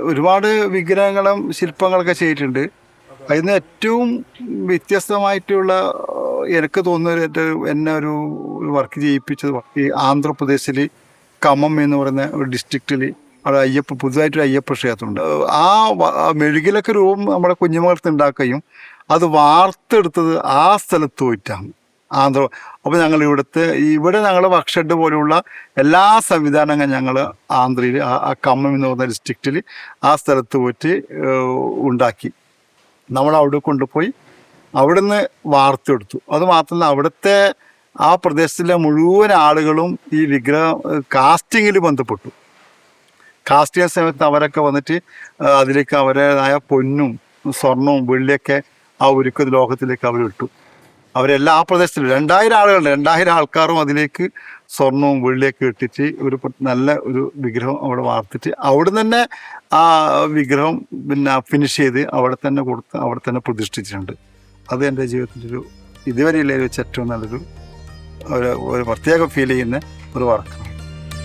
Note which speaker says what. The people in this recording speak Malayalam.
Speaker 1: ഒരുപാട് വിഗ്രഹങ്ങളും ശില്പങ്ങളൊക്കെ ചെയ്തിട്ടുണ്ട്. അതിന് ഏറ്റവും വ്യത്യസ്തമായിട്ടുള്ള എനിക്ക് തോന്നുന്നത് എന്നെ ഒരു വർക്ക് ചെയ്യിപ്പിച്ചത് ഈ ആന്ധ്രാപ്രദേശിൽ കമം എന്ന് പറയുന്ന ഒരു ഡിസ്ട്രിക്റ്റിൽ അവിടെ പുതുതായിട്ടൊരു അയ്യപ്പ ക്ഷേത്രമുണ്ട്. ആ മെഴുകിലൊക്കെ രൂപം നമ്മുടെ കുഞ്ഞുമകൾക്ക് ഉണ്ടാക്കുകയും അത് വാർത്തെടുത്തത് ആ സ്ഥലത്ത് പോയിട്ടാണ് ആന്ധ്ര. അപ്പോൾ ഞങ്ങൾ ഇവിടെ ഞങ്ങൾ വർക്ക്ഷെഡ് പോലെയുള്ള എല്ലാ സംവിധാനങ്ങളും ഞങ്ങൾ ആന്ധ്രയിൽ ആ കമ്മം എന്ന് പറയുന്ന ഡിസ്ട്രിക്റ്റിൽ ആ സ്ഥലത്ത് പോയിട്ട് ഉണ്ടാക്കി. നമ്മളവിടെ കൊണ്ടുപോയി അവിടുന്ന് വാർത്തെടുത്തു. അതുമാത്രമല്ല അവിടുത്തെ ആ പ്രദേശത്തിലെ മുഴുവൻ ആളുകളും ഈ വിഗ്രഹം കാസ്റ്റിങ്ങിൽ ബന്ധപ്പെട്ടു. കാസ്റ്റിംഗ് സമയത്ത് അവരൊക്കെ വന്നിട്ട് അതിലേക്ക് അവരുടേതായ പൊന്നും സ്വർണവും വെള്ളിയൊക്കെ ആ ഒരുക്ക ലോകത്തിലേക്ക് അവരിട്ടു. അവരെല്ലാം ആ പ്രദേശത്തിൽ 2000 ആൾക്കാരും അതിലേക്ക് സ്വർണവും വെള്ളിയൊക്കെ ഇട്ടിട്ട് ഒരു നല്ല ഒരു വിഗ്രഹം അവിടെ വാർത്തിട്ട് അവിടെ തന്നെ ആ വിഗ്രഹം ഫിനിഷ് ചെയ്ത് അവിടെ തന്നെ കൊടുത്ത് അവിടെ തന്നെ പ്രതിഷ്ഠിച്ചിട്ടുണ്ട്. അത് എൻ്റെ ജീവിതത്തിലൊരു ഇതുവരെയുള്ള വെച്ച് ഏറ്റവും നല്ലൊരു ഒരു പ്രത്യേക ഫീൽ ചെയ്യുന്ന ഒരു വർക്കാണ്.